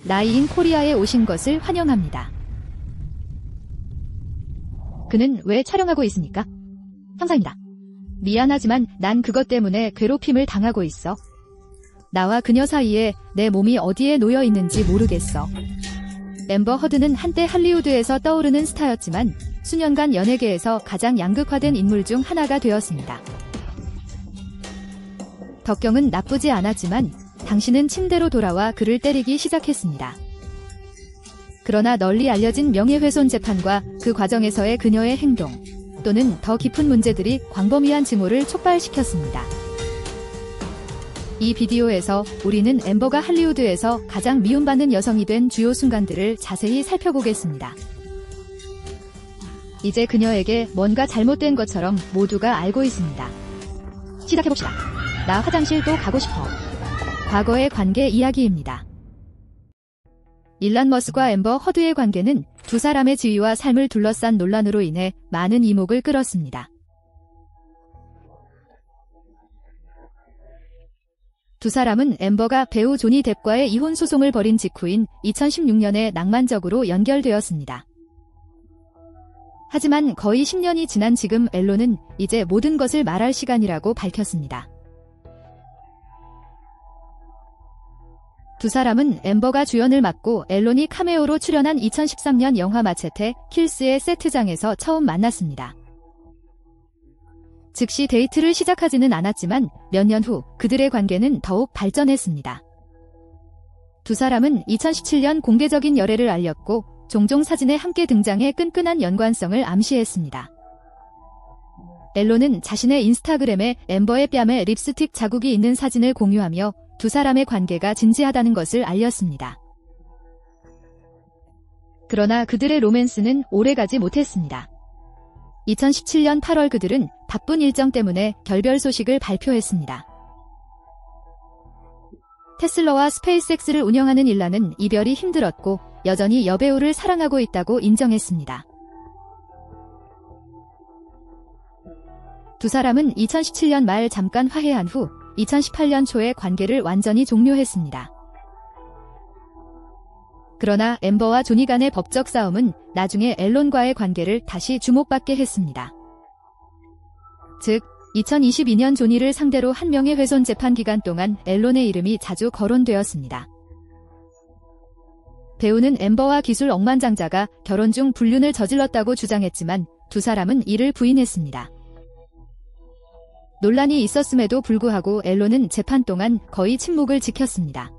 라이인 코리아에 오신 것을 환영합니다. 그는 왜 촬영하고 있습니까? 형사입니다. 미안하지만 난 그것 때문에 괴롭힘을 당하고 있어. 나와 그녀 사이에 내 몸이 어디에 놓여 있는지 모르겠어. 앰버 허드는 한때 할리우드에서 떠오르는 스타였지만 수년간 연예계에서 가장 양극화된 인물 중 하나가 되었습니다. 덕경은 나쁘지 않았지만 당신은 침대로 돌아와 그를 때리기 시작했습니다. 그러나 널리 알려진 명예훼손 재판과 그 과정에서의 그녀의 행동 또는 더 깊은 문제들이 광범위한 증오를 촉발시켰습니다. 이 비디오에서 우리는 앰버가 할리우드에서 가장 미움받는 여성이 된 주요 순간들을 자세히 살펴보겠습니다. 이제 그녀에게 뭔가 잘못된 것처럼 모두가 알고 있습니다. 시작해봅시다. 나 화장실 또 가고 싶어. 과거의 관계 이야기입니다. 일론 머스크와 앰버 허드의 관계는 두 사람의 지위와 삶을 둘러싼 논란으로 인해 많은 이목을 끌었습니다. 두 사람은 앰버가 배우 조니 뎁과의 이혼 소송을 벌인 직후인 2016년에 낭만적으로 연결되었습니다. 하지만 거의 10년이 지난 지금 앨론은 이제 모든 것을 말할 시간이라고 밝혔습니다. 두 사람은 앰버가 주연을 맡고 앨론이 카메오로 출연한 2013년 영화 마체테 킬스의 세트장에서 처음 만났습니다. 즉시 데이트를 시작하지는 않았지만 몇 년 후 그들의 관계는 더욱 발전했습니다. 두 사람은 2017년 공개적인 열애를 알렸고 종종 사진에 함께 등장해 끈끈한 연관성을 암시했습니다. 앨론은 자신의 인스타그램에 앰버의 뺨에 립스틱 자국이 있는 사진을 공유하며 두 사람의 관계가 진지하다는 것을 알렸습니다. 그러나 그들의 로맨스는 오래가지 못했습니다. 2017년 8월 그들은 바쁜 일정 때문에 결별 소식을 발표했습니다. 테슬라와 스페이스X를 운영하는 일란은 이별이 힘들었고 여전히 여배우를 사랑하고 있다고 인정했습니다. 두 사람은 2017년 말 잠깐 화해한 후 2018년 초에 관계를 완전히 종료했습니다. 그러나 앰버와 조니 간의 법적 싸움은 나중에 앨론과의 관계를 다시 주목받게 했습니다. 즉, 2022년 조니를 상대로 한 명예훼손 재판 기간 동안 앨론의 이름이 자주 거론되었습니다. 배우는 앰버와 기술 억만장자가 결혼 중 불륜을 저질렀다고 주장했지만 두 사람은 이를 부인했습니다. 논란이 있었음에도 불구하고 앨론은 재판 동안 거의 침묵을 지켰습니다.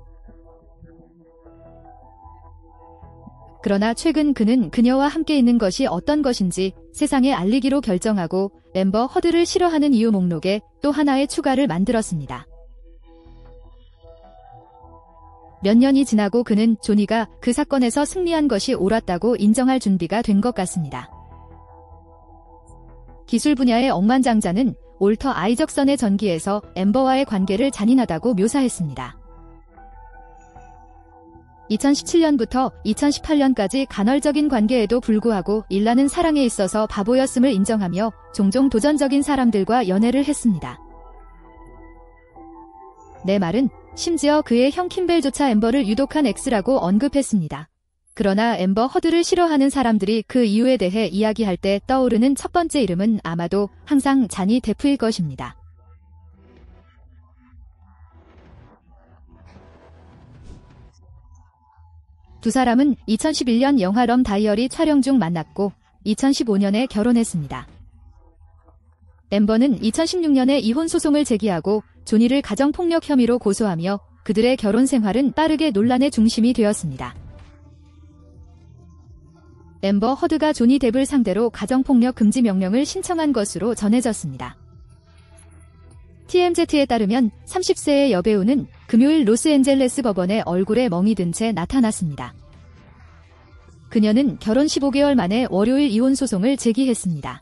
그러나 최근 그는 그녀와 함께 있는 것이 어떤 것인지 세상에 알리기로 결정하고 앰버 허드를 싫어하는 이유 목록에 또 하나의 추가를 만들었습니다. 몇 년이 지나고 그는 조니가 그 사건에서 승리한 것이 옳았다고 인정할 준비가 된 것 같습니다. 기술 분야의 억만장자는 올터 아이적선의 전기에서 앰버와의 관계를 잔인하다고 묘사했습니다. 2017년부터 2018년까지 간헐적인 관계에도 불구하고 일라는 사랑에 있어서 바보였음을 인정하며 종종 도전적인 사람들과 연애를 했습니다. 내 말은 심지어 그의 형 킴벨조차 앰버를 유독한 X라고 언급했습니다. 그러나 앰버 허드를 싫어하는 사람들이 그 이유에 대해 이야기할 때 떠오르는 첫 번째 이름은 아마도 항상 자니 데프일 것입니다. 두 사람은 2011년 영화 럼 다이어리 촬영 중 만났고 2015년에 결혼했습니다. 앰버는 2016년에 이혼 소송을 제기하고 조니를 가정폭력 혐의로 고소하며 그들의 결혼 생활은 빠르게 논란의 중심이 되었습니다. 앰버 허드가 조니 뎁을 상대로 가정폭력 금지 명령을 신청한 것으로 전해졌습니다. TMZ에 따르면 30세의 여배우는 금요일 로스앤젤레스 법원에 얼굴에 멍이 든 채 나타났습니다. 그녀는 결혼 15개월 만에 월요일 이혼 소송을 제기했습니다.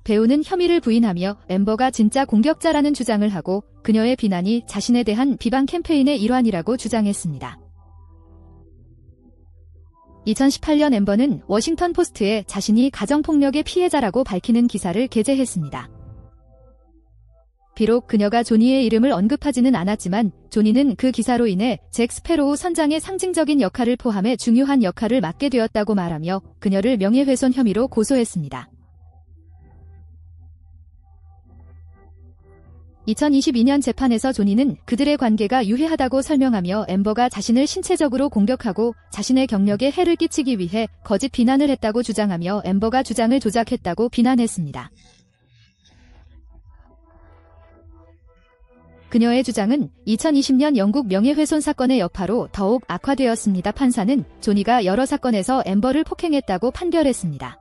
배우는 혐의를 부인하며 앰버가 진짜 공격자라는 주장을 하고 그녀의 비난이 자신에 대한 비방 캠페인의 일환이라고 주장했습니다. 2018년 앰버는 워싱턴 포스트에 자신이 가정폭력의 피해자라고 밝히는 기사를 게재했습니다. 비록 그녀가 조니의 이름을 언급하지는 않았지만 조니는 그 기사로 인해 잭 스패로우 선장의 상징적인 역할을 포함해 중요한 역할을 맡게 되었다고 말하며 그녀를 명예훼손 혐의로 고소했습니다. 2022년 재판에서 조니는 그들의 관계가 유해하다고 설명하며 앰버가 자신을 신체적으로 공격하고 자신의 경력에 해를 끼치기 위해 거짓 비난을 했다고 주장하며 앰버가 주장을 조작했다고 비난했습니다. 그녀의 주장은 2020년 영국 명예훼손 사건의 여파로 더욱 악화되었습니다. 판사는 조니가 여러 사건에서 앰버를 폭행했다고 판결했습니다.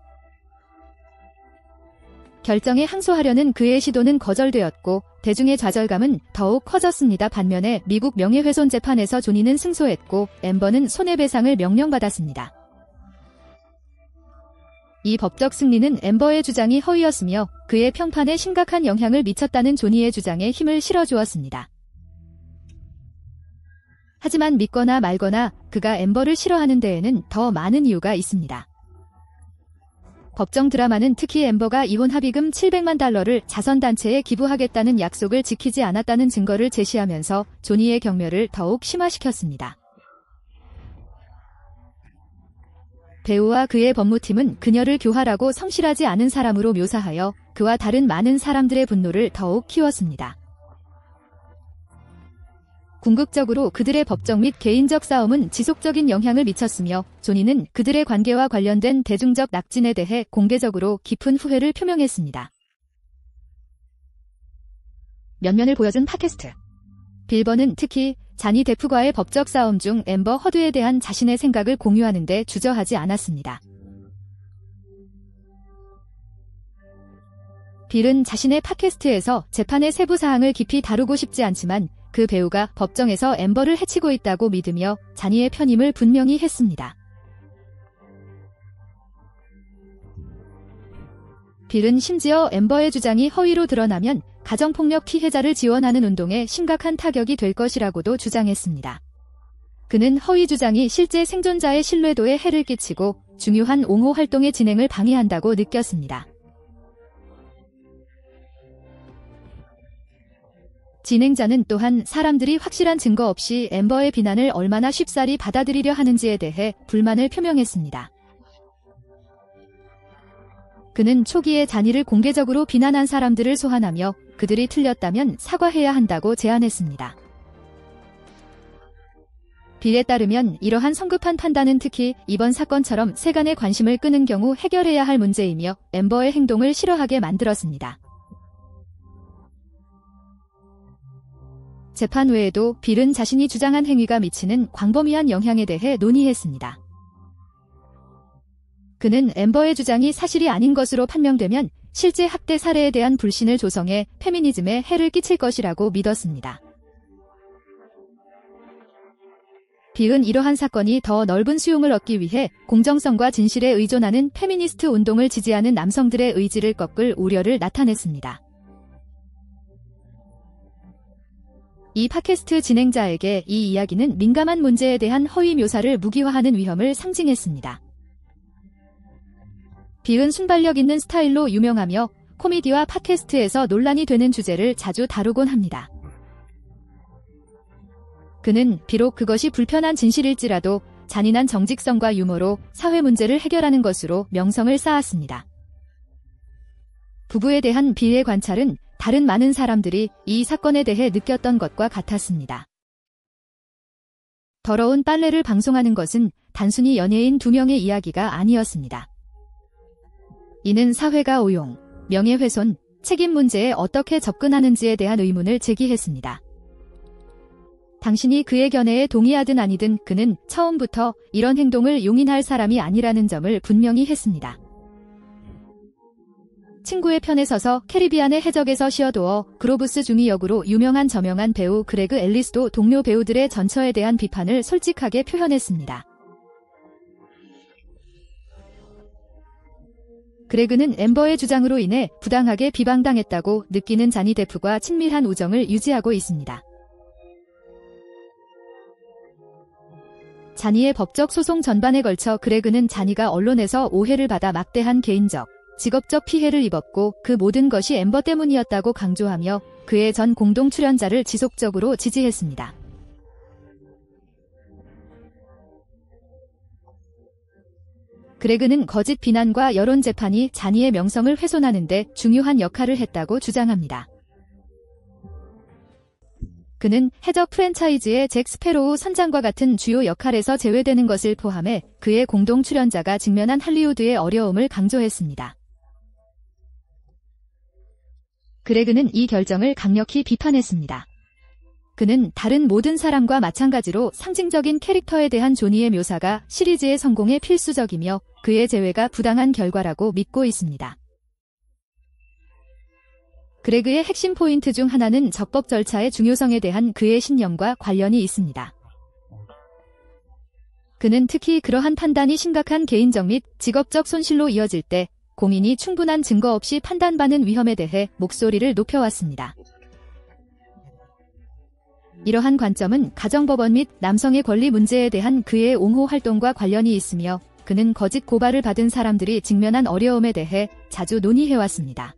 결정에 항소하려는 그의 시도는 거절되었고 대중의 좌절감은 더욱 커졌습니다. 반면에 미국 명예훼손 재판에서 조니는 승소했고 앰버는 손해배상을 명령받았습니다. 이 법적 승리는 앰버의 주장이 허위였으며 그의 평판에 심각한 영향을 미쳤다는 조니의 주장에 힘을 실어주었습니다. 하지만 믿거나 말거나 그가 앰버를 싫어하는 데에는 더 많은 이유가 있습니다. 법정 드라마는 특히 앰버가 이혼 합의금 $700만 자선단체에 기부하겠다는 약속을 지키지 않았다는 증거를 제시하면서 조니의 경멸을 더욱 심화시켰습니다. 배우와 그의 법무팀은 그녀를 교활하고 성실하지 않은 사람으로 묘사하여 그와 다른 많은 사람들의 분노를 더욱 키웠습니다. 궁극적으로 그들의 법적 및 개인적 싸움은 지속적인 영향을 미쳤으며 조니는 그들의 관계와 관련된 대중적 낙진에 대해 공개적으로 깊은 후회를 표명했습니다. 면면을 보여준 팟캐스트. 빌버는 특히 자니 데프와의 법적 싸움 중 앰버 허드에 대한 자신의 생각을 공유하는 데 주저하지 않았습니다. 빌은 자신의 팟캐스트에서 재판의 세부 사항을 깊이 다루고 싶지 않지만 그 배우가 법정에서 앰버를 해치고 있다고 믿으며 자니의 편임을 분명히 했습니다. 빌은 심지어 앰버의 주장이 허위로 드러나면 가정폭력 피해자를 지원하는 운동에 심각한 타격이 될 것이라고도 주장했습니다. 그는 허위 주장이 실제 생존자의 신뢰도에 해를 끼치고 중요한 옹호 활동의 진행을 방해한다고 느꼈습니다. 진행자는 또한 사람들이 확실한 증거 없이 앰버의 비난을 얼마나 쉽사리 받아들이려 하는지에 대해 불만을 표명했습니다. 그는 초기에 자니를 공개적으로 비난한 사람들을 소환하며 그들이 틀렸다면 사과해야 한다고 제안했습니다. 빌에 따르면 이러한 성급한 판단은 특히 이번 사건처럼 세간의 관심을 끄는 경우 해결해야 할 문제이며 앰버의 행동을 싫어하게 만들었습니다. 재판 외에도 빌은 자신이 주장한 행위가 미치는 광범위한 영향에 대해 논의했습니다. 그는 앰버의 주장이 사실이 아닌 것으로 판명되면 실제 학대 사례에 대한 불신을 조성해 페미니즘에 해를 끼칠 것이라고 믿었습니다. 빌은 이러한 사건이 더 넓은 수용을 얻기 위해 공정성과 진실에 의존하는 페미니스트 운동을 지지하는 남성들의 의지를 꺾을 우려를 나타냈습니다. 이 팟캐스트 진행자에게 이 이야기는 민감한 문제에 대한 허위 묘사를 무기화하는 위험을 상징했습니다. 빌은 순발력 있는 스타일로 유명하며 코미디와 팟캐스트에서 논란이 되는 주제를 자주 다루곤 합니다. 그는 비록 그것이 불편한 진실일지라도 잔인한 정직성과 유머로 사회 문제를 해결하는 것으로 명성을 쌓았습니다. 부부에 대한 빌의 관찰은 다른 많은 사람들이 이 사건에 대해 느꼈던 것과 같았습니다. 더러운 빨래를 방송하는 것은 단순히 연예인 2명의 이야기가 아니었습니다. 이는 사회가 오용, 명예훼손, 책임 문제에 어떻게 접근하는지에 대한 의문을 제기했습니다. 당신이 그의 견해에 동의하든 아니든 그는 처음부터 이런 행동을 용인할 사람이 아니라는 점을 분명히 했습니다. 친구의 편에 서서 캐리비안의 해적에서 시어도어 그로브스 중위 역으로 유명한 저명한 배우 그레그 앨리스도 동료 배우들의 전처에 대한 비판을 솔직하게 표현했습니다. 그레그는 앰버의 주장으로 인해 부당하게 비방당했다고 느끼는 자니 데프와 친밀한 우정을 유지하고 있습니다. 자니의 법적 소송 전반에 걸쳐 그레그는 자니가 언론에서 오해를 받아 막대한 개인적, 직업적 피해를 입었고 그 모든 것이 앰버 때문이었다고 강조하며 그의 전 공동 출연자를 지속적으로 지지했습니다. 그레그는 거짓 비난과 여론 재판이 자니의 명성을 훼손하는 데 중요한 역할을 했다고 주장합니다. 그는 해적 프랜차이즈의 잭 스패로우 선장과 같은 주요 역할에서 제외되는 것을 포함해 그의 공동 출연자가 직면한 할리우드의 어려움을 강조했습니다. 그레그는 이 결정을 강력히 비판했습니다. 그는 다른 모든 사람과 마찬가지로 상징적인 캐릭터에 대한 조니의 묘사가 시리즈의 성공에 필수적이며 그의 제외가 부당한 결과라고 믿고 있습니다. 그레그의 핵심 포인트 중 하나는 적법 절차의 중요성에 대한 그의 신념과 관련이 있습니다. 그는 특히 그러한 판단이 심각한 개인적 및 직업적 손실로 이어질 때 고민이 충분한 증거 없이 판단받는 위험에 대해 목소리를 높여왔습니다. 이러한 관점은 가정법원 및 남성의 권리 문제에 대한 그의 옹호 활동과 관련이 있으며 그는 거짓 고발을 받은 사람들이 직면한 어려움에 대해 자주 논의해왔습니다.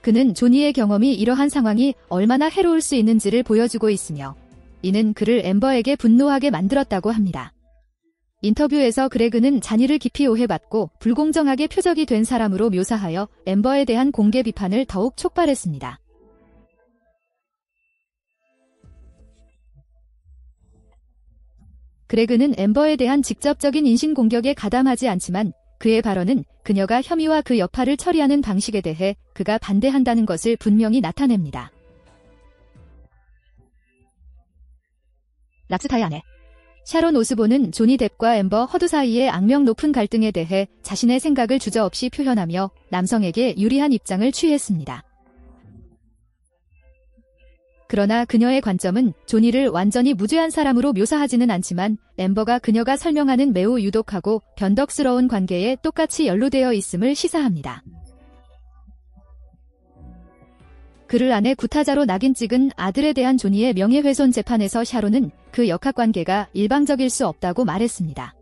그는 조니의 경험이 이러한 상황이 얼마나 해로울 수 있는지를 보여주고 있으며 이는 그를 앰버에게 분노하게 만들었다고 합니다. 인터뷰에서 그레그는 자니를 깊이 오해받고 불공정하게 표적이 된 사람으로 묘사하여 앰버에 대한 공개 비판을 더욱 촉발했습니다. 그레그는 앰버에 대한 직접적인 인신공격에 가담하지 않지만 그의 발언은 그녀가 혐의와 그 여파를 처리하는 방식에 대해 그가 반대한다는 것을 분명히 나타냅니다. 락스타의 아내 샤론 오스본은 조니 뎁과 앰버 허드 사이의 악명 높은 갈등에 대해 자신의 생각을 주저없이 표현하며 남성에게 유리한 입장을 취했습니다. 그러나 그녀의 관점은 조니를 완전히 무죄한 사람으로 묘사하지는 않지만 앰버가 그녀가 설명하는 매우 유독하고 변덕스러운 관계에 똑같이 연루되어 있음을 시사합니다. 그를 아내 구타자로 낙인 찍은 아들에 대한 조니의 명예훼손 재판에서 샤론은 그 역학관계가 일방적일 수 없다고 말했습니다.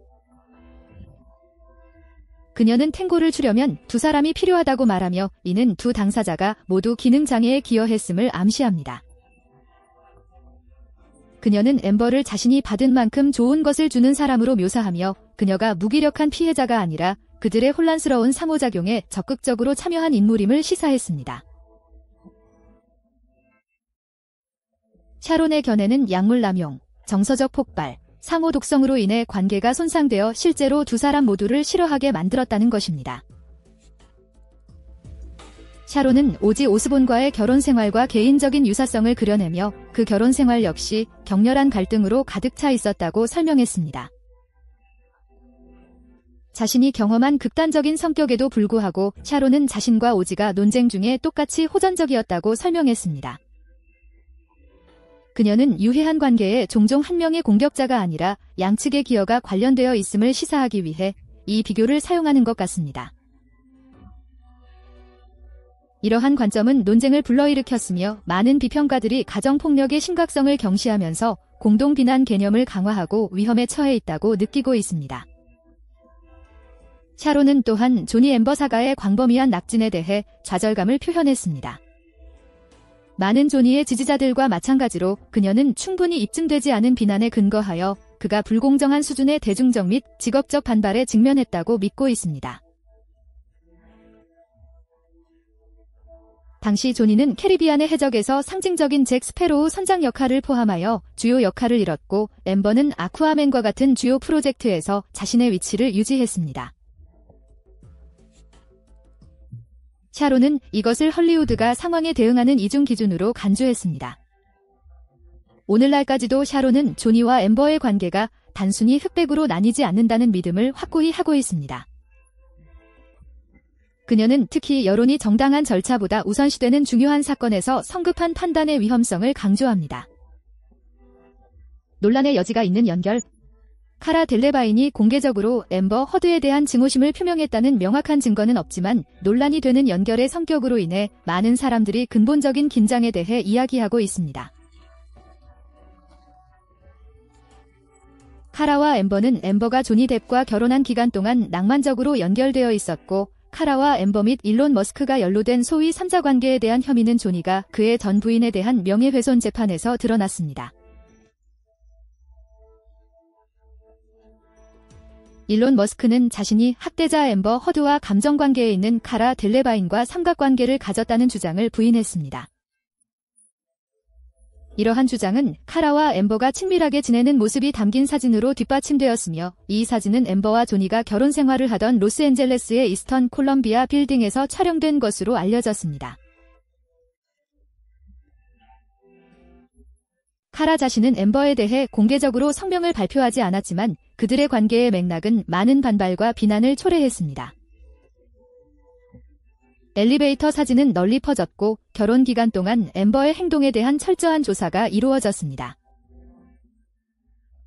그녀는 탱고를 추려면 두 사람이 필요하다고 말하며 이는 두 당사자가 모두 기능장애에 기여했음을 암시합니다. 그녀는 앰버를 자신이 받은 만큼 좋은 것을 주는 사람으로 묘사하며 그녀가 무기력한 피해자가 아니라 그들의 혼란스러운 상호작용에 적극적으로 참여한 인물임을 시사했습니다. 샤론의 견해는 약물 남용, 정서적 폭발, 상호 독성으로 인해 관계가 손상되어 실제로 두 사람 모두를 싫어하게 만들었다는 것입니다. 샤론은 오지 오스본과의 결혼 생활과 개인적인 유사성을 그려내며 그 결혼 생활 역시 격렬한 갈등으로 가득 차 있었다고 설명했습니다. 자신이 경험한 극단적인 성격에도 불구하고 샤론은 자신과 오지가 논쟁 중에 똑같이 호전적이었다고 설명했습니다. 그녀는 유해한 관계에 종종 한 명의 공격자가 아니라 양측의 기여가 관련되어 있음을 시사하기 위해 이 비교를 사용하는 것 같습니다. 이러한 관점은 논쟁을 불러일으켰으며 많은 비평가들이 가정폭력의 심각성을 경시하면서 공동비난 개념을 강화하고 위험에 처해 있다고 느끼고 있습니다. 샤론은 또한 조니 앰버 사가의 광범위한 낙진에 대해 좌절감을 표현했습니다. 많은 조니의 지지자들과 마찬가지로 그녀는 충분히 입증되지 않은 비난에 근거하여 그가 불공정한 수준의 대중적 및 직업적 반발에 직면했다고 믿고 있습니다. 당시 조니는 캐리비안의 해적에서 상징적인 잭 스패로우 선장 역할을 포함하여 주요 역할을 잃었고 앰버는 아쿠아맨과 같은 주요 프로젝트에서 자신의 위치를 유지했습니다. 샤론은 이것을 헐리우드가 상황에 대응하는 이중 기준으로 간주했습니다. 오늘날까지도 샤론은 조니와 앰버의 관계가 단순히 흑백으로 나뉘지 않는다는 믿음을 확고히 하고 있습니다. 그녀는 특히 여론이 정당한 절차보다 우선시되는 중요한 사건에서 성급한 판단의 위험성을 강조합니다. 논란의 여지가 있는 연결. 카라 델레바인이 공개적으로 앰버 허드에 대한 증오심을 표명했다는 명확한 증거는 없지만 논란이 되는 연결의 성격으로 인해 많은 사람들이 근본적인 긴장에 대해 이야기하고 있습니다. 카라와 앰버는 앰버가 조니 뎁과 결혼한 기간 동안 낭만적으로 연결되어 있었고 카라와 앰버 및 일론 머스크가 연루된 소위 3자 관계에 대한 혐의는 조니가 그의 전 부인에 대한 명예훼손 재판에서 드러났습니다. 일론 머스크는 자신이 학대자 앰버 허드와 감정관계에 있는 카라 델레바인과 삼각관계를 가졌다는 주장을 부인했습니다. 이러한 주장은 카라와 앰버가 친밀하게 지내는 모습이 담긴 사진으로 뒷받침되었으며 이 사진은 앰버와 조니가 결혼 생활을 하던 로스앤젤레스의 이스턴 콜럼비아 빌딩에서 촬영된 것으로 알려졌습니다. 카라 자신은 앰버에 대해 공개적으로 성명을 발표하지 않았지만 그들의 관계의 맥락은 많은 반발과 비난을 초래했습니다. 엘리베이터 사진은 널리 퍼졌고 결혼 기간 동안 앰버의 행동에 대한 철저한 조사가 이루어졌습니다.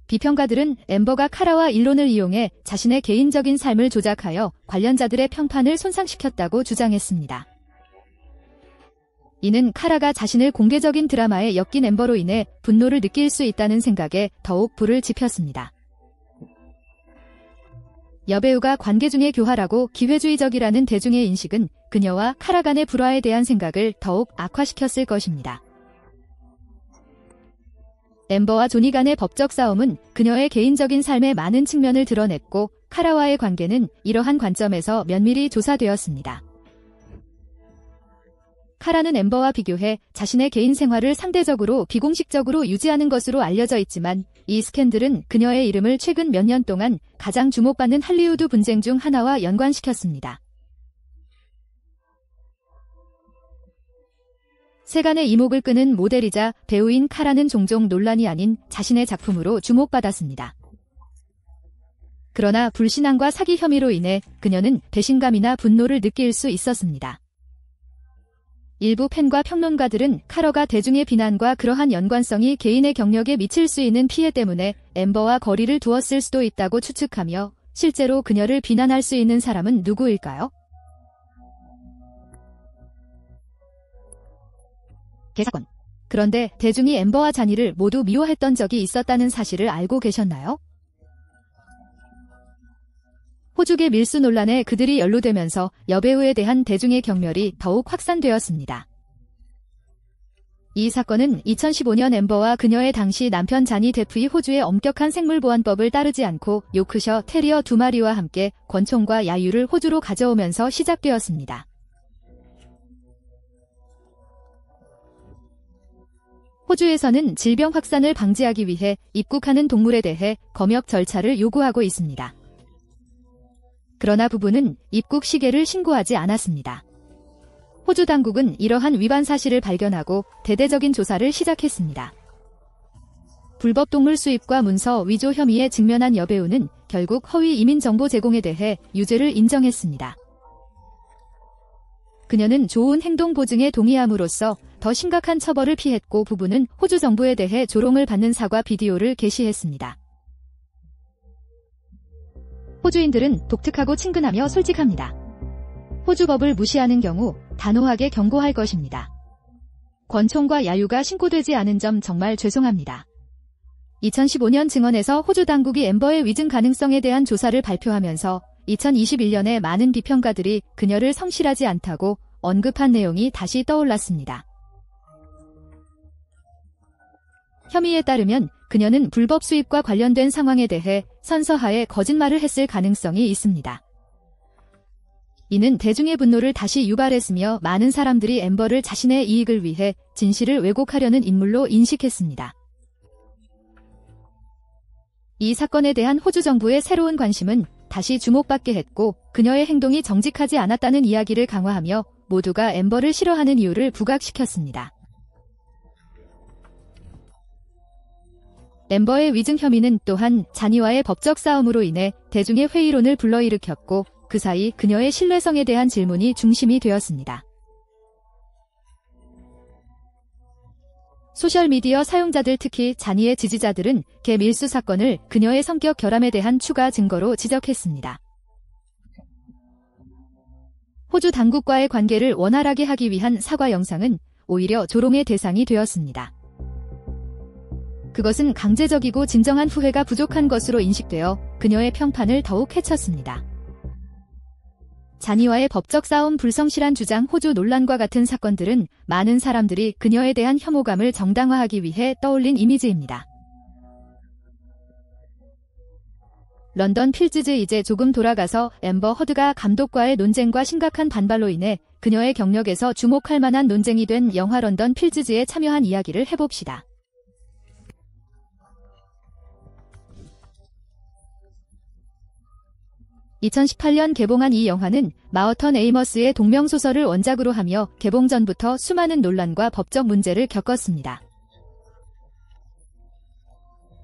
비평가들은 앰버가 카라와 일론을 이용해 자신의 개인적인 삶을 조작하여 관련자들의 평판을 손상시켰다고 주장했습니다. 이는 카라가 자신을 공개적인 드라마에 엮인 앰버로 인해 분노를 느낄 수 있다는 생각에 더욱 불을 지폈습니다. 여배우가 관계 중에 교활하고 기회주의적이라는 대중의 인식은 그녀와 카라 간의 불화에 대한 생각을 더욱 악화시켰을 것입니다. 앰버와 조니 간의 법적 싸움은 그녀의 개인적인 삶의 많은 측면을 드러냈고 카라와의 관계는 이러한 관점에서 면밀히 조사되었습니다. 카라는 앰버와 비교해 자신의 개인 생활을 상대적으로 비공식적으로 유지하는 것으로 알려져 있지만 이 스캔들은 그녀의 이름을 최근 몇 년 동안 가장 주목받는 할리우드 분쟁 중 하나와 연관시켰습니다. 세간의 이목을 끄는 모델이자 배우인 카라는 종종 논란이 아닌 자신의 작품으로 주목받았습니다. 그러나 불신앙과 사기 혐의로 인해 그녀는 배신감이나 분노를 느낄 수 있었습니다. 일부 팬과 평론가들은 카라가 대중의 비난과 그러한 연관성이 개인의 경력에 미칠 수 있는 피해 때문에 앰버와 거리를 두었을 수도 있다고 추측하며 실제로 그녀를 비난할 수 있는 사람은 누구일까요? 개사건. 그런데 대중이 앰버와 자니를 모두 미워했던 적이 있었다는 사실을 알고 계셨나요? 호주계 밀수 논란에 그들이 연루되면서 여배우에 대한 대중의 경멸이 더욱 확산되었습니다. 이 사건은 2015년 앰버와 그녀의 당시 남편 자니 데프의 호주의 엄격한 생물보안법을 따르지 않고 요크셔 테리어 2마리와 함께 권총과 야유를 호주로 가져오면서 시작되었습니다. 호주에서는 질병 확산을 방지하기 위해 입국하는 동물에 대해 검역 절차를 요구하고 있습니다. 그러나 부부는 입국 시계를 신고하지 않았습니다. 호주 당국은 이러한 위반 사실을 발견하고 대대적인 조사를 시작했습니다. 불법 동물 수입과 문서 위조 혐의에 직면한 여배우는 결국 허위 이민 정보 제공에 대해 유죄를 인정했습니다. 그녀는 좋은 행동 보증에 동의함으로써 더 심각한 처벌을 피했고 부부는 호주 정부에 대해 조롱을 받는 사과 비디오를 게시했습니다. 호주인들은 독특하고 친근하며 솔직합니다. 호주법을 무시하는 경우 단호하게 경고할 것입니다. 권총과 야유가 신고되지 않은 점 정말 죄송합니다. 2015년 증언에서 호주 당국이 앰버의 위증 가능성에 대한 조사를 발표하면서 2021년에 많은 비평가들이 그녀를 성실하지 않다고 언급한 내용이 다시 떠올랐습니다. 혐의에 따르면 그녀는 불법 수입과 관련된 상황에 대해 선서하에 거짓말을 했을 가능성이 있습니다. 이는 대중의 분노를 다시 유발했으며 많은 사람들이 앰버를 자신의 이익을 위해 진실을 왜곡하려는 인물로 인식했습니다. 이 사건에 대한 호주 정부의 새로운 관심은 다시 주목받게 했고 그녀의 행동이 정직하지 않았다는 이야기를 강화하며 모두가 앰버를 싫어하는 이유를 부각시켰습니다. 앰버의 위증 혐의는 또한 자니와의 법적 싸움으로 인해 대중의 회의론을 불러일으켰고 그 사이 그녀의 신뢰성에 대한 질문이 중심이 되었습니다. 소셜미디어 사용자들 특히 자니의 지지자들은 개 밀수 사건을 그녀의 성격 결함에 대한 추가 증거로 지적했습니다. 호주 당국과의 관계를 원활하게 하기 위한 사과 영상은 오히려 조롱의 대상이 되었습니다. 그것은 강제적이고 진정한 후회가 부족한 것으로 인식되어 그녀의 평판을 더욱 해쳤습니다. 자니와의 법적 싸움, 불성실한 주장, 호주 논란과 같은 사건들은 많은 사람들이 그녀에 대한 혐오감을 정당화하기 위해 떠올린 이미지입니다. 런던 필즈즈. 이제 조금 돌아가서 앰버 허드가 감독과의 논쟁과 심각한 반발로 인해 그녀의 경력에서 주목할 만한 논쟁이 된 영화 런던 필즈즈에 참여한 이야기를 해봅시다. (2018년) 개봉한 이 영화는 마어턴 에이머스의 동명소설을 원작으로 하며 개봉 전부터 수많은 논란과 법적 문제를 겪었습니다.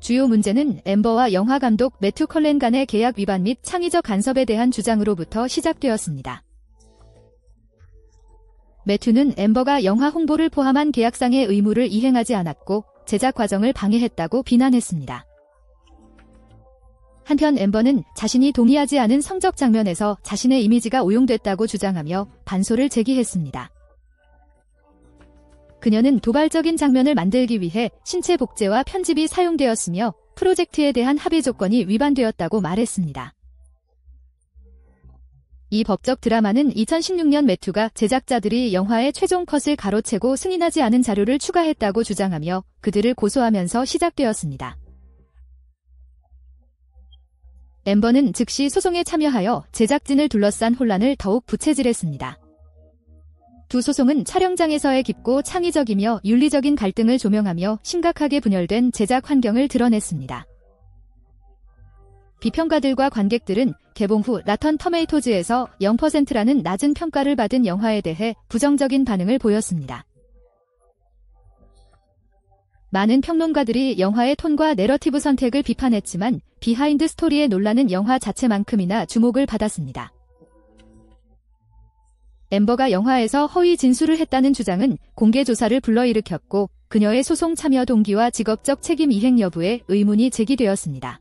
주요 문제는 앰버와 영화 감독 매튜 컬렌 간의 계약 위반 및 창의적 간섭에 대한 주장으로부터 시작되었습니다. 매튜는 앰버가 영화 홍보를 포함한 계약상의 의무를 이행하지 않았고 제작 과정을 방해했다고 비난했습니다. 한편 앰버는 자신이 동의하지 않은 성적 장면에서 자신의 이미지가 오용됐다고 주장하며 반소를 제기했습니다. 그녀는 도발적인 장면을 만들기 위해 신체 복제와 편집이 사용되었으며 프로젝트에 대한 합의 조건이 위반되었다고 말했습니다. 이 법적 드라마는 2016년 매튜가 제작자들이 영화의 최종 컷을 가로채고 승인하지 않은 자료를 추가했다고 주장하며 그들을 고소하면서 시작되었습니다. 앰버는 즉시 소송에 참여하여 제작진을 둘러싼 혼란을 더욱 부채질했습니다. 두 소송은 촬영장에서의 깊고 창의적이며 윤리적인 갈등을 조명하며 심각하게 분열된 제작 환경을 드러냈습니다. 비평가들과 관객들은 개봉 후 라턴 터메이토즈에서 0%라는 낮은 평가를 받은 영화에 대해 부정적인 반응을 보였습니다. 많은 평론가들이 영화의 톤과 내러티브 선택을 비판했지만 비하인드 스토리의 논란은 영화 자체만큼이나 주목을 받았습니다. 앰버가 영화에서 허위 진술을 했다는 주장은 공개 조사를 불러일으켰고 그녀의 소송 참여 동기와 직업적 책임 이행 여부에 의문이 제기되었습니다.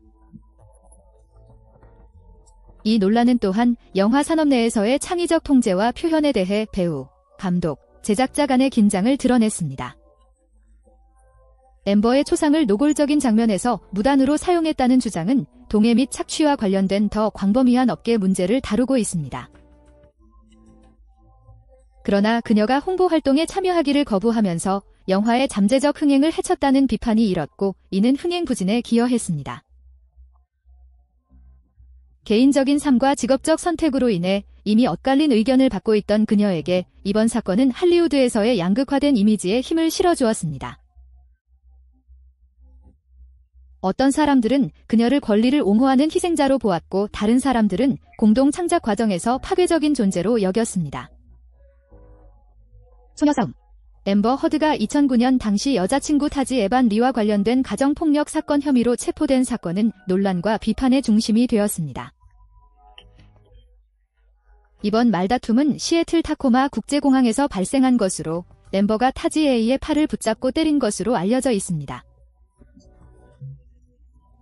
이 논란은 또한 영화 산업 내에서의 창의적 통제와 표현에 대해 배우, 감독, 제작자 간의 긴장을 드러냈습니다. 앰버의 초상을 노골적인 장면에서 무단으로 사용했다는 주장은 동해 및 착취와 관련된 더 광범위한 업계 문제를 다루고 있습니다. 그러나 그녀가 홍보 활동에 참여하기를 거부하면서 영화의 잠재적 흥행을 해쳤다는 비판이 일었고 이는 흥행 부진에 기여했습니다. 개인적인 삶과 직업적 선택으로 인해 이미 엇갈린 의견을 받고 있던 그녀에게 이번 사건은 할리우드에서의 양극화된 이미지에 힘을 실어주었습니다. 어떤 사람들은 그녀를 권리를 옹호하는 희생자로 보았고 다른 사람들은 공동 창작 과정에서 파괴적인 존재로 여겼습니다. 소녀싸움. 앰버 허드가 2009년 당시 여자친구 타지 에반 리와 관련된 가정폭력 사건 혐의로 체포된 사건은 논란과 비판의 중심이 되었습니다. 이번 말다툼은 시애틀 타코마 국제공항에서 발생한 것으로 앰버가 타지 A의 팔을 붙잡고 때린 것으로 알려져 있습니다.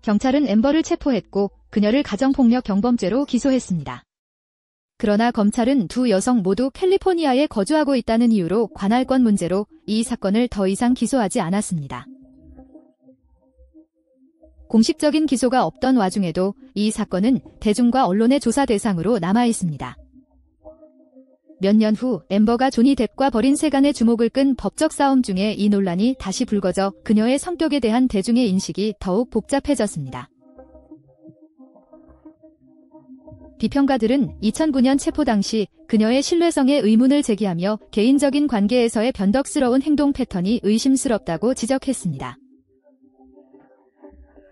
경찰은 앰버를 체포했고 그녀를 가정폭력 경범죄로 기소했습니다. 그러나 검찰은 두 여성 모두 캘리포니아에 거주하고 있다는 이유로 관할권 문제로 이 사건을 더 이상 기소하지 않았습니다. 공식적인 기소가 없던 와중에도 이 사건은 대중과 언론의 조사 대상으로 남아 있습니다. 몇 년 후 앰버가 조니 뎁과 벌인 세간의 주목을 끈 법적 싸움 중에 이 논란이 다시 불거져 그녀의 성격에 대한 대중의 인식이 더욱 복잡해졌습니다. 비평가들은 2009년 체포 당시 그녀의 신뢰성에 의문을 제기하며 개인적인 관계에서의 변덕스러운 행동 패턴이 의심스럽다고 지적했습니다.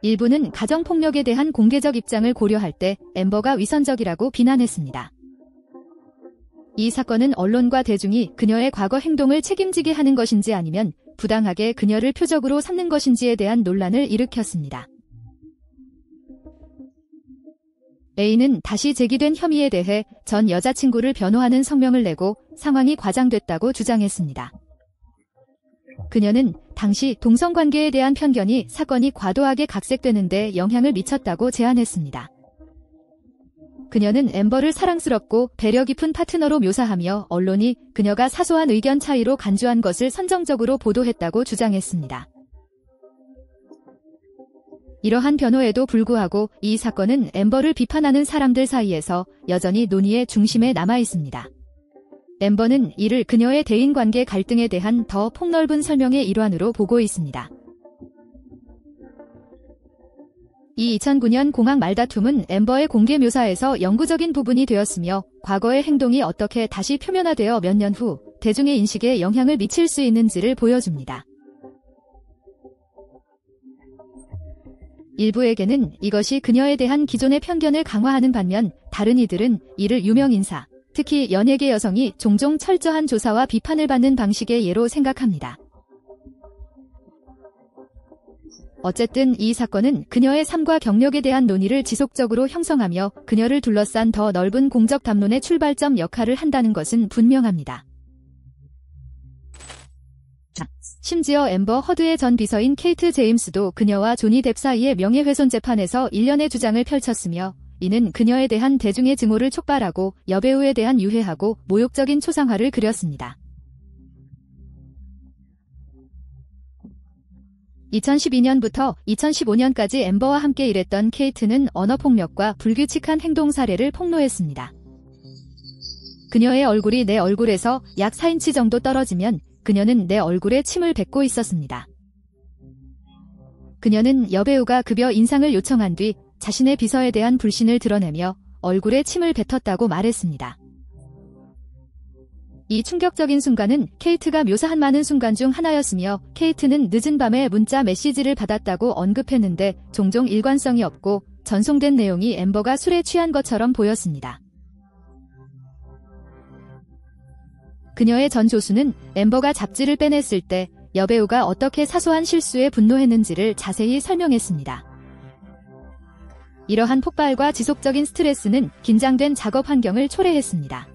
일부는 가정폭력에 대한 공개적 입장을 고려할 때 앰버가 위선적이라고 비난했습니다. 이 사건은 언론과 대중이 그녀의 과거 행동을 책임지게 하는 것인지 아니면 부당하게 그녀를 표적으로 삼는 것인지에 대한 논란을 일으켰습니다. A는 다시 제기된 혐의에 대해 전 여자친구를 변호하는 성명을 내고 상황이 과장됐다고 주장했습니다. 그녀는 당시 동성관계에 대한 편견이 사건이 과도하게 각색되는 데 영향을 미쳤다고 제안했습니다. 그녀는 앰버를 사랑스럽고 배려 깊은 파트너로 묘사하며 언론이 그녀가 사소한 의견 차이로 간주한 것을 선정적으로 보도했다고 주장했습니다. 이러한 변호에도 불구하고 이 사건은 앰버를 비판하는 사람들 사이에서 여전히 논의의 중심에 남아 있습니다. 앰버는 이를 그녀의 대인관계 갈등에 대한 더 폭넓은 설명의 일환으로 보고 있습니다. 이 2009년 공항 말다툼은 앰버의 공개 묘사에서 영구적인 부분이 되었으며 과거의 행동이 어떻게 다시 표면화되어 몇 년 후 대중의 인식에 영향을 미칠 수 있는지를 보여줍니다. 일부에게는 이것이 그녀에 대한 기존의 편견을 강화하는 반면 다른 이들은 이를 유명 인사, 특히 연예계 여성이 종종 철저한 조사와 비판을 받는 방식의 예로 생각합니다. 어쨌든 이 사건은 그녀의 삶과 경력에 대한 논의를 지속적으로 형성하며 그녀를 둘러싼 더 넓은 공적 담론의 출발점 역할을 한다는 것은 분명합니다. 심지어 앰버 허드의 전 비서인 케이트 제임스도 그녀와 조니 뎁 사이의 명예훼손 재판에서 일련의 주장을 펼쳤으며 이는 그녀에 대한 대중의 증오를 촉발하고 여배우에 대한 유해하고 모욕적인 초상화를 그렸습니다. 2012년부터 2015년까지 앰버와 함께 일했던 케이트는 언어폭력과 불규칙한 행동 사례를 폭로했습니다. 그녀의 얼굴이 내 얼굴에서 약 4인치 정도 떨어지면 그녀는 내 얼굴에 침을 뱉고 있었습니다. 그녀는 여배우가 급여 인상을 요청한 뒤 자신의 비서에 대한 불신을 드러내며 얼굴에 침을 뱉었다고 말했습니다. 이 충격적인 순간은 케이트가 묘사한 많은 순간 중 하나였으며 케이트는 늦은 밤에 문자 메시지를 받았다고 언급했는데 종종 일관성이 없고 전송된 내용이 앰버가 술에 취한 것처럼 보였습니다. 그녀의 전 조수는 앰버가 잡지를 빼냈을 때 여배우가 어떻게 사소한 실수에 분노했는지를 자세히 설명했습니다. 이러한 폭발과 지속적인 스트레스는 긴장된 작업 환경을 초래했습니다.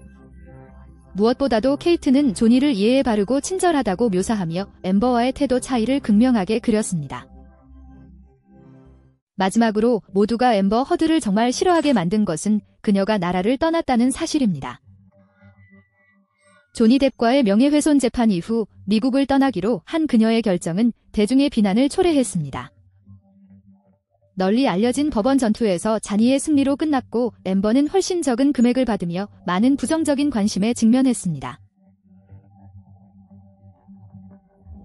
무엇보다도 케이트는 조니를 이해에 바르고 친절하다고 묘사하며 앰버와의 태도 차이를 극명하게 그렸습니다. 마지막으로 모두가 앰버 허드를 정말 싫어하게 만든 것은 그녀가 나라를 떠났다는 사실입니다. 조니 뎁과의 명예훼손 재판 이후 미국을 떠나기로 한 그녀의 결정은 대중의 비난을 초래했습니다. 널리 알려진 법원 전투에서 잔이의 승리로 끝났고 앰버는 훨씬 적은 금액을 받으며 많은 부정적인 관심에 직면했습니다.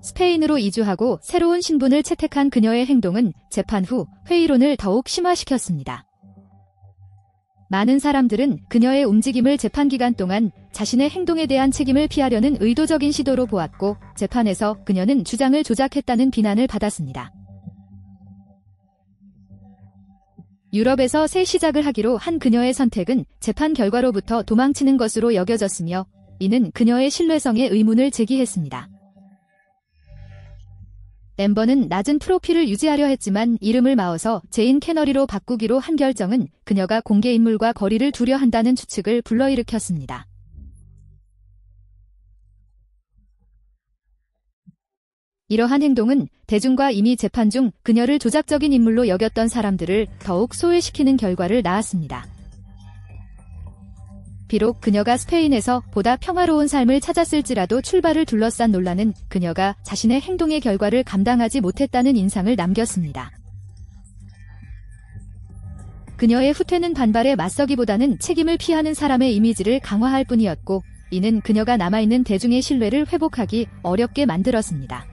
스페인으로 이주하고 새로운 신분을 채택한 그녀의 행동은 재판 후 회의론을 더욱 심화시켰습니다. 많은 사람들은 그녀의 움직임을 재판 기간 동안 자신의 행동에 대한 책임을 피하려는 의도적인 시도로 보았고 재판에서 그녀는 주장을 조작했다는 비난을 받았습니다. 유럽에서 새 시작을 하기로 한 그녀의 선택은 재판 결과로부터 도망치는 것으로 여겨졌으며 이는 그녀의 신뢰성에 의문을 제기했습니다. 앰버는 낮은 프로필을 유지하려 했지만 이름을 마어서 제인 캐너리로 바꾸기로 한 결정은 그녀가 공개인물과 거리를 두려 한다는 추측을 불러일으켰습니다. 이러한 행동은 대중과 이미 재판 중 그녀를 조작적인 인물로 여겼던 사람들을 더욱 소외시키는 결과를 낳았습니다. 비록 그녀가 스페인에서 보다 평화로운 삶을 찾았을지라도 출발을 둘러싼 논란은 그녀가 자신의 행동의 결과를 감당하지 못했다는 인상을 남겼습니다. 그녀의 후퇴는 반발에 맞서기보다는 책임을 피하는 사람의 이미지를 강화할 뿐이었고 이는 그녀가 남아있는 대중의 신뢰를 회복하기 어렵게 만들었습니다.